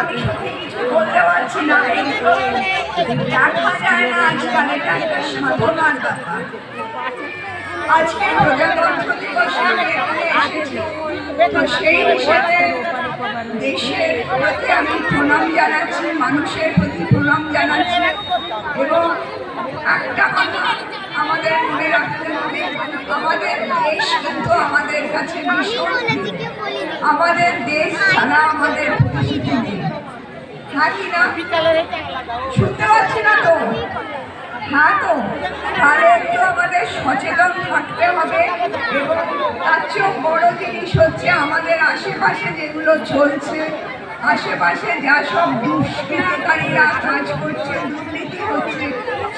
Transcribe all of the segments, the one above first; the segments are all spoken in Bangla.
আমি সত্যি কিছু বলতে পারছি না। এগুলো দেখা যায় না আজকাল, এটা একটা সাধনার ব্যাপার। আজকে প্রজাতন্ত্র দিবসে আমি এখানে এসেছি, তো সেই হিসেবে দেশের প্রতি আমি প্রণাম জানাচ্ছি, মানুষের প্রতি প্রণাম জানাচ্ছি। এবং একটা কথা আমাদের মনে রাখতে হবে, আমাদের দেশ কিন্তু আমাদের কাছে ভীষণ, আমাদের দেশ ছাড়া আমাদের পরিস্থিতি নেই। হ্যাঁ কি না? শুনতে পাচ্ছি না তো? হ্যাঁ তো, তাহলে একটু আমাদের সচেতন থাকতে হবে। এবং তার চেয়েও বড় জিনিস হচ্ছে আমাদের আশেপাশে যেগুলো চলছে, আশেপাশে যা সব দুষ্কৃতিকারীরা কাজ করছে, দুর্নীতি হচ্ছে,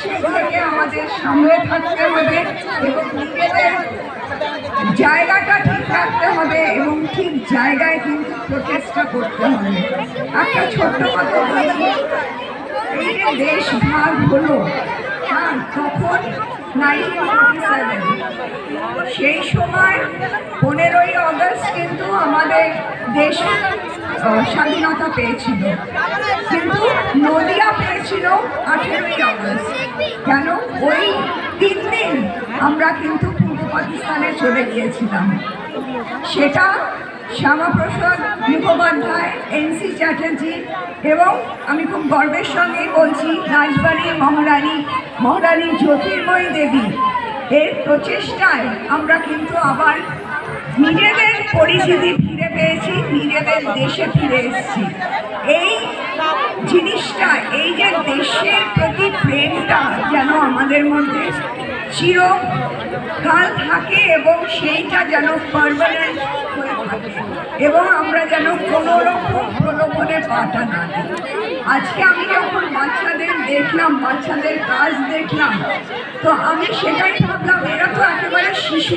সেগুলোকে আমাদের সামনে থাকতে হবে এবং নিজেদের জায়গাটা ঠিক রাখতে হবে এবং ঠিক জায়গায় কিন্তু প্রচেষ্টা করতে হবে। একটা ছোট্ট কথা বলছি, এই যে দেশ ভাগ হলো, হ্যাঁ, তখন 1947 সেই সময় 15ই আগস্ট কিন্তু আমাদের দেশ স্বাধীনতা পেয়েছিল, কিন্তু নদিয়া পেয়েছিল 18ই আগস্ট। কেন? ওই 3 দিন আমরা কিন্তু পূর্ব পাকিস্তানে চলে গিয়েছিলাম। সেটা শ্যামাপ্রসাদ মুখোপাধ্যায়, এনসি চ্যাটার্জি এবং আমি খুব গর্বের সঙ্গেই বলছি রাজবাড়ির মহারানী জ্যোতির্ময়ী দেবী এর প্রচেষ্টায় আমরা কিন্তু আবার নিজেদের পরিচিতি ফিরে পেয়েছি, নিজেদের দেশে ফিরে এসেছি। এই জিনিসটা, এই যে দেশের প্রতি প্রেমটা যেন আমাদের মধ্যে চিরকাল থাকে এবং সেইটা যেন পার্মানেন্ট হয়ে থাকে এবং আমরা যেন কোনো রকম প্রলোভনে পাটা না দিই। আজকে আমি যখন বাচ্চাদের দেখলাম, বাচ্চাদের কাজ দেখলাম, তো আমি সেটাই ভাবলাম এরা তো একেবারে শিশু,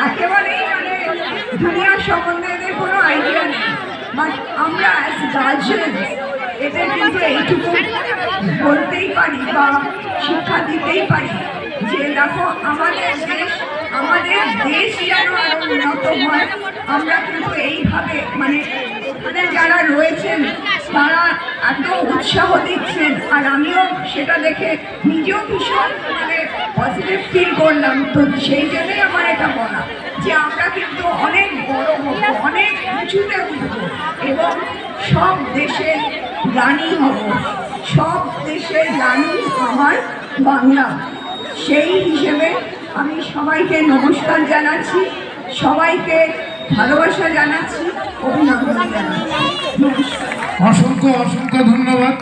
একেবারেই মানে দুনিয়ার সম্বন্ধে এদের কোনো আইডিয়া নেই। বাট আমরা অ্যাজ গার্জিয়ান এদের কিন্তু এইটুকু বলতেই পারি বা শিক্ষা দিতেই পারি যে দেখো আমাদের দেশ যেন আরো উন্নত হয়। আমরা কিন্তু এইভাবে মানে এখানে যারা রয়েছেন তারা এত উৎসাহ দিচ্ছেন, আর আমিও সেটা দেখে নিজেও ভীষণ মানে পজিটিভ ফিল করলাম। তো সেই জন্যই আমার এটা বলা যে আমরা কিন্তু অনেক বড় হব, অনেক উঁচুতে উঠব এবং সব দেশের রানী হব। সব দেশের রানী আমার বাংলা। সেই হিসেবে আমি সবাইকে নমস্কার জানাচ্ছি, সবাইকে ভালোবাসা জানাচ্ছি, অভিনন্দন জানাচ্ছি। নমস্কার। অসংখ্য ধন্যবাদ।